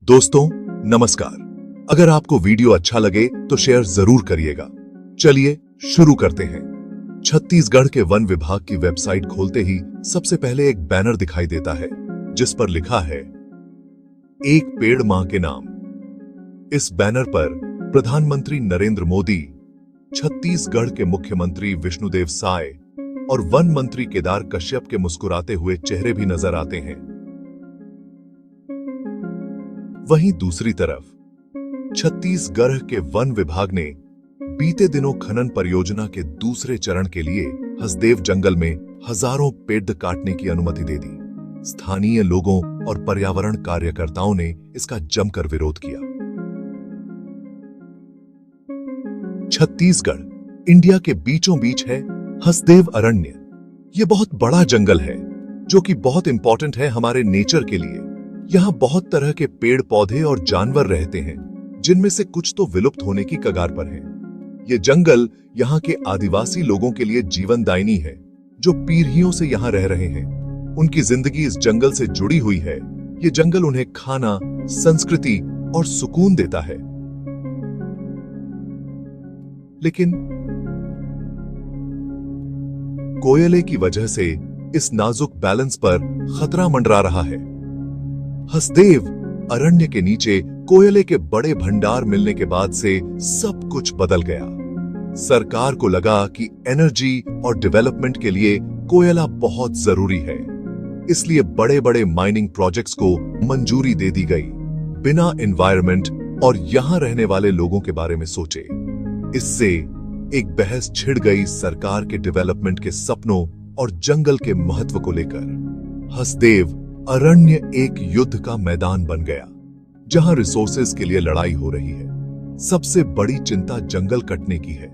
दोस्तों नमस्कार। अगर आपको वीडियो अच्छा लगे तो शेयर जरूर करिएगा। चलिए शुरू करते हैं। छत्तीसगढ़ के वन विभाग की वेबसाइट खोलते ही सबसे पहले एक बैनर दिखाई देता है जिस पर लिखा है एक पेड़ मां के नाम। इस बैनर पर प्रधानमंत्री नरेंद्र मोदी, छत्तीसगढ़ के मुख्यमंत्री विष्णुदेव साय और वन मंत्री केदार कश्यप के मुस्कुराते हुए चेहरे भी नजर आते हैं। वहीं दूसरी तरफ छत्तीसगढ़ के वन विभाग ने बीते दिनों खनन परियोजना के दूसरे चरण के लिए हसदेव जंगल में हजारों पेड़ काटने की अनुमति दे दी। स्थानीय लोगों और पर्यावरण कार्यकर्ताओं ने इसका जमकर विरोध किया। छत्तीसगढ़ इंडिया के बीचों बीच है हसदेव अरण्य। यह बहुत बड़ा जंगल है जो कि बहुत इंपॉर्टेंट है हमारे नेचर के लिए। यहाँ बहुत तरह के पेड़ पौधे और जानवर रहते हैं जिनमें से कुछ तो विलुप्त होने की कगार पर हैं। ये जंगल यहाँ के आदिवासी लोगों के लिए जीवनदायिनी है जो पीढ़ियों से यहाँ रह रहे हैं। उनकी जिंदगी इस जंगल से जुड़ी हुई है। ये जंगल उन्हें खाना, संस्कृति और सुकून देता है। लेकिन कोयले की वजह से इस नाजुक बैलेंस पर खतरा मंडरा रहा है। हसदेव अरण्य के नीचे कोयले के बड़े भंडार मिलने के बाद से सब कुछ बदल गया। सरकार को लगा कि एनर्जी और डेवलपमेंट के लिए कोयला बहुत जरूरी है, इसलिए बड़े बड़े माइनिंग प्रोजेक्ट्स को मंजूरी दे दी गई बिना एनवायरनमेंट और यहां रहने वाले लोगों के बारे में सोचे। इससे एक बहस छिड़ गई सरकार के डेवलपमेंट के सपनों और जंगल के महत्व को लेकर। हसदेव अरण्य एक युद्ध का मैदान बन गया जहां रिसोर्सेज के लिए लड़ाई हो रही है। सबसे बड़ी चिंता जंगल कटने की है।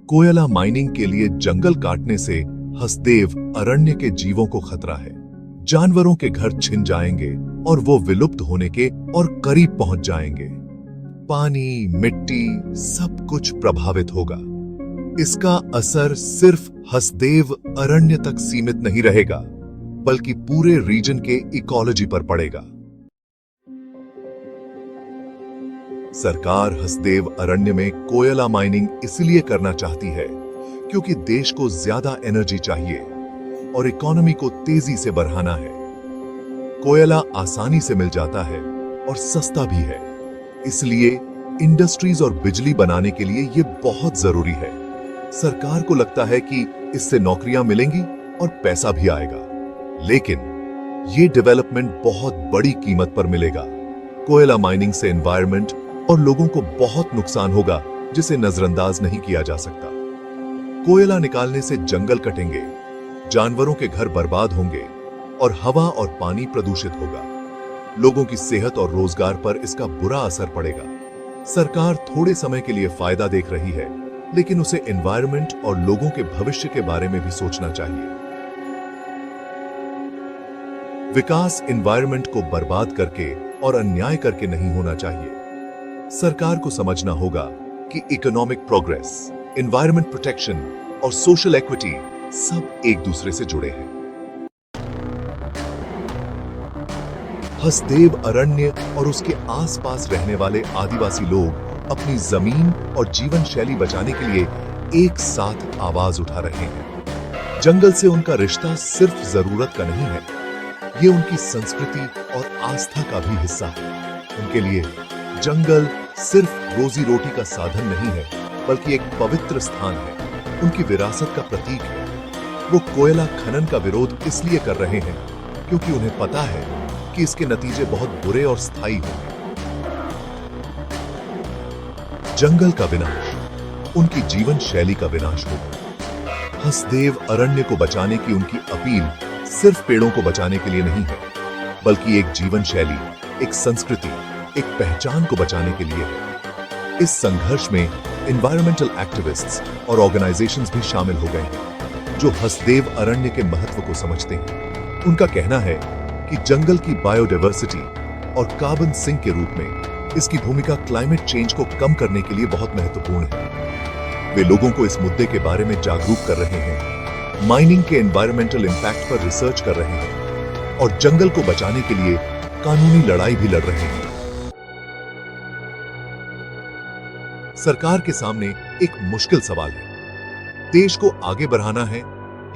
कोयला माइनिंग के लिए जंगल काटने से हसदेव अरण्य के जीवों को खतरा है। जानवरों के घर छिन जाएंगे और वो विलुप्त होने के और करीब पहुंच जाएंगे। पानी, मिट्टी सब कुछ प्रभावित होगा। इसका असर सिर्फ हसदेव अरण्य तक सीमित नहीं रहेगा बल्कि पूरे रीजन के इकोलॉजी पर पड़ेगा। सरकार हसदेव अरण्य में कोयला माइनिंग इसलिए करना चाहती है क्योंकि देश को ज्यादा एनर्जी चाहिए और इकोनॉमी को तेजी से बढ़ाना है। कोयला आसानी से मिल जाता है और सस्ता भी है, इसलिए इंडस्ट्रीज और बिजली बनाने के लिए यह बहुत जरूरी है। सरकार को लगता है कि इससे नौकरियां मिलेंगी और पैसा भी आएगा, लेकिन ये डेवलपमेंट बहुत बड़ी कीमत पर मिलेगा। कोयला माइनिंग से एनवायरनमेंट और लोगों को बहुत नुकसान होगा जिसे नजरअंदाज नहीं किया जा सकता। कोयला निकालने से जंगल कटेंगे, जानवरों के घर बर्बाद होंगे और हवा और पानी प्रदूषित होगा। लोगों की सेहत और रोजगार पर इसका बुरा असर पड़ेगा। सरकार थोड़े समय के लिए फायदा देख रही है, लेकिन उसे एनवायरनमेंट और लोगों के भविष्य के बारे में भी सोचना चाहिए। विकास एनवायरनमेंट को बर्बाद करके और अन्याय करके नहीं होना चाहिए। सरकार को समझना होगा कि इकोनॉमिक प्रोग्रेस, एनवायरनमेंट प्रोटेक्शन और सोशल इक्विटी सब एक दूसरे से जुड़े हैं। हसदेव अरण्य और उसके आसपास रहने वाले आदिवासी लोग अपनी जमीन और जीवन शैली बचाने के लिए एक साथ आवाज उठा रहे हैं। जंगल से उनका रिश्ता सिर्फ जरूरत का नहीं है, ये उनकी संस्कृति और आस्था का भी हिस्सा है। उनके लिए जंगल सिर्फ रोजी रोटी का साधन नहीं है बल्कि एक पवित्र स्थान है, उनकी विरासत का प्रतीक है। वो कोयला खनन का विरोध इसलिए कर रहे हैं क्योंकि उन्हें पता है कि इसके नतीजे बहुत बुरे और स्थायी होंगे। जंगल का विनाश उनकी जीवन शैली का विनाश होगा। हसदेव अरण्य को बचाने की उनकी अपील सिर्फ पेड़ों को बचाने के लिए नहीं है बल्कि एक जीवन शैली, एक संस्कृति, एक पहचान को बचाने के लिए है। इस संघर्ष में एनवायरमेंटल एक्टिविस्ट्स और ऑर्गेनाइजेशंस भी शामिल हो गए हैं जो हसदेव अरण्य के महत्व को समझते हैं। उनका कहना है कि जंगल की बायोडायवर्सिटी और कार्बन सिंक के रूप में इसकी भूमिका क्लाइमेट चेंज को कम करने के लिए बहुत महत्वपूर्ण है। वे लोगों को इस मुद्दे के बारे में जागरूक कर रहे हैं, माइनिंग के एनवायरमेंटल इंपैक्ट पर रिसर्च कर रहे हैं और जंगल को बचाने के लिए कानूनी लड़ाई भी लड़ रहे हैं। सरकार के सामने एक मुश्किल सवाल है। देश को आगे बढ़ाना है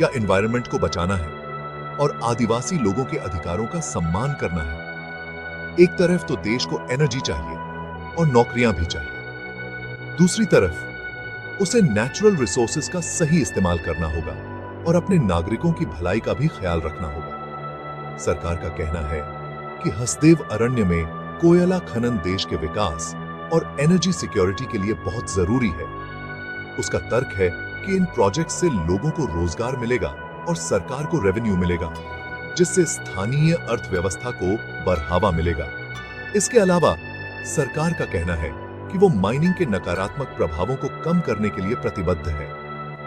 या एनवायरनमेंट को बचाना है और आदिवासी लोगों के अधिकारों का सम्मान करना है। एक तरफ तो देश को एनर्जी चाहिए और नौकरियां भी चाहिए, दूसरी तरफ उसे नेचुरल रिसोर्सेज का सही इस्तेमाल करना होगा और अपने नागरिकों की भलाई का भी ख्याल रखना होगा। सरकार का कहना है कि हसदेव अरण्य में कोयला खनन देश के विकास और एनर्जी सिक्योरिटी के लिए बहुत जरूरी है। उसका तर्क है कि इन प्रोजेक्ट से लोगों को रोजगार मिलेगा और सरकार को रेवेन्यू मिलेगा, जिससे स्थानीय अर्थव्यवस्था को बढ़ावा मिलेगा। इसके अलावा सरकार का कहना है कि वो माइनिंग के नकारात्मक प्रभावों को कम करने के लिए प्रतिबद्ध है,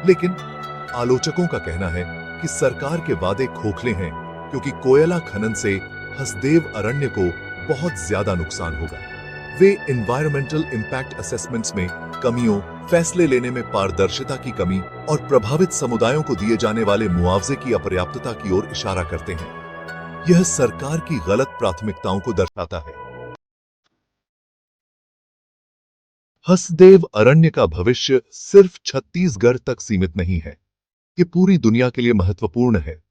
लेकिन आलोचकों का कहना है कि सरकार के वादे खोखले हैं, क्योंकि कोयला खनन से हसदेव अरण्य को बहुत ज्यादा नुकसान होगा। वे एनवायरमेंटल इंपैक्ट असेसमेंट्स में कमियों, फैसले लेने में पारदर्शिता की कमी और प्रभावित समुदायों को दिए जाने वाले मुआवजे की अपर्याप्तता की ओर इशारा करते हैं। यह सरकार की गलत प्राथमिकताओं को दर्शाता है। हसदेव अरण्य का भविष्य सिर्फ छत्तीसगढ़ तक सीमित नहीं है, ये पूरी दुनिया के लिए महत्वपूर्ण है।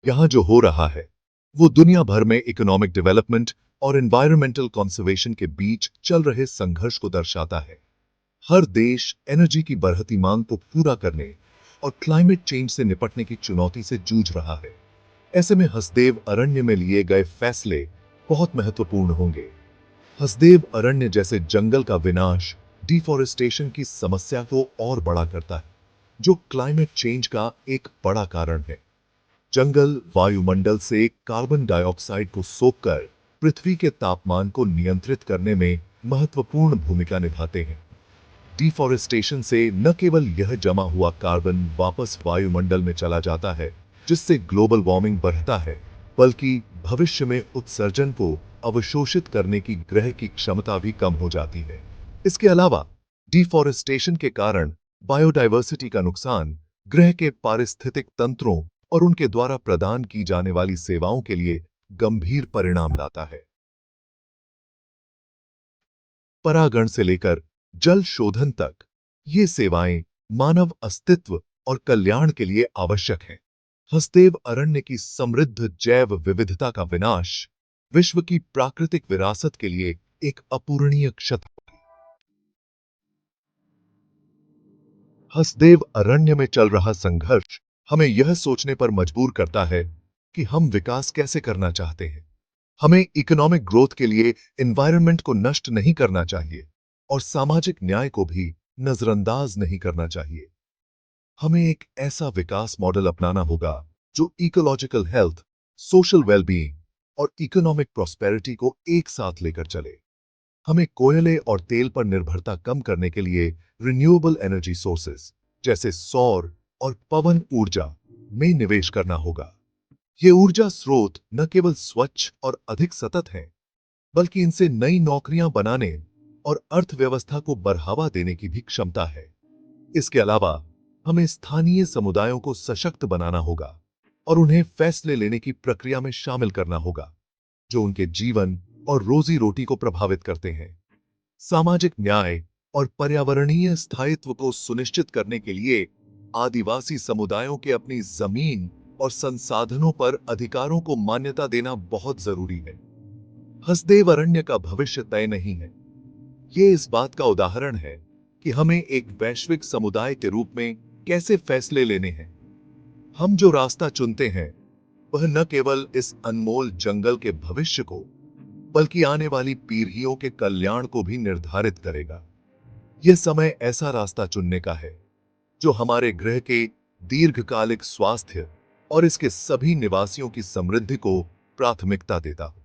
यहां जो हो रहा है वो दुनिया भर में इकोनॉमिक डेवलपमेंट और एनवायरमेंटल कंजर्वेशन के बीच चल रहे संघर्ष को दर्शाता है। हर देश एनर्जी की बढ़ती मांग को पूरा करने और क्लाइमेट चेंज से निपटने की चुनौती से जूझ रहा है। ऐसे में हसदेव अरण्य में लिए गए फैसले बहुत महत्वपूर्ण होंगे। हसदेव अरण्य जैसे जंगल का विनाश डिफॉरेस्टेशन की समस्या को और बड़ा करता है, जो क्लाइमेट चेंज का एक बड़ा कारण है। जंगल वायुमंडल से कार्बन डाइऑक्साइड को सोखकर पृथ्वी के तापमान को नियंत्रित करने में महत्वपूर्ण भूमिका निभाते हैं। डिफॉरेस्टेशन से न केवल यह जमा हुआ कार्बन वापस वायुमंडल में चला जाता है, जिससे ग्लोबल वार्मिंग बढ़ता है, बल्कि भविष्य में उत्सर्जन को अवशोषित करने की ग्रह की क्षमता भी कम हो जाती है। इसके अलावा डिफॉरेस्टेशन के कारण बायोडायवर्सिटी का नुकसान ग्रह के पारिस्थितिक तंत्रों और उनके द्वारा प्रदान की जाने वाली सेवाओं के लिए गंभीर परिणाम लाता है। परागण से लेकर जल शोधन तक ये सेवाएं मानव अस्तित्व और कल्याण के लिए आवश्यक हैं। हसदेव अरण्य की समृद्ध जैव विविधता का विनाश विश्व की प्राकृतिक विरासत के लिए एक अपूरणीय क्षति। हसदेव अरण्य में चल रहा संघर्ष हमें यह सोचने पर मजबूर करता है कि हम विकास कैसे करना चाहते हैं। हमें इकोनॉमिक ग्रोथ के लिए एनवायरनमेंट को नष्ट नहीं करना चाहिए और सामाजिक न्याय को भी नजरअंदाज नहीं करना चाहिए। हमें एक ऐसा विकास मॉडल अपनाना होगा जो इकोलॉजिकल हेल्थ, सोशल वेलबीइंग और इकोनॉमिक प्रॉस्पेरिटी को एक साथ लेकर चले। हमें कोयले और तेल पर निर्भरता कम करने के लिए रिन्यूएबल एनर्जी सोर्सेज जैसे सौर और पवन ऊर्जा में निवेश करना होगा। ये ऊर्जा स्रोत न केवल स्वच्छ और अधिक सतत हैं, बल्कि इनसे नई नौकरियां बनाने और अर्थव्यवस्था को बढ़ावा देने की भी क्षमता है। इसके अलावा हमें स्थानीय समुदायों को सशक्त बनाना होगा और उन्हें फैसले लेने की प्रक्रिया में शामिल करना होगा, जो उनके जीवन और रोजी रोटी को प्रभावित करते हैं। सामाजिक न्याय और पर्यावरणीय स्थायित्व को सुनिश्चित करने के लिए आदिवासी समुदायों के अपनी जमीन और संसाधनों पर अधिकारों को मान्यता देना बहुत जरूरी है। हसदेव अरण्य का भविष्य तय नहीं है। ये इस बात का उदाहरण है कि हमें एक वैश्विक समुदाय के रूप में कैसे फैसले लेने हैं। हम जो रास्ता चुनते हैं वह न केवल इस अनमोल जंगल के भविष्य को, बल्कि आने वाली पीढ़ियों के कल्याण को भी निर्धारित करेगा। यह समय ऐसा रास्ता चुनने का है जो हमारे ग्रह के दीर्घकालिक स्वास्थ्य और इसके सभी निवासियों की समृद्धि को प्राथमिकता देता हो।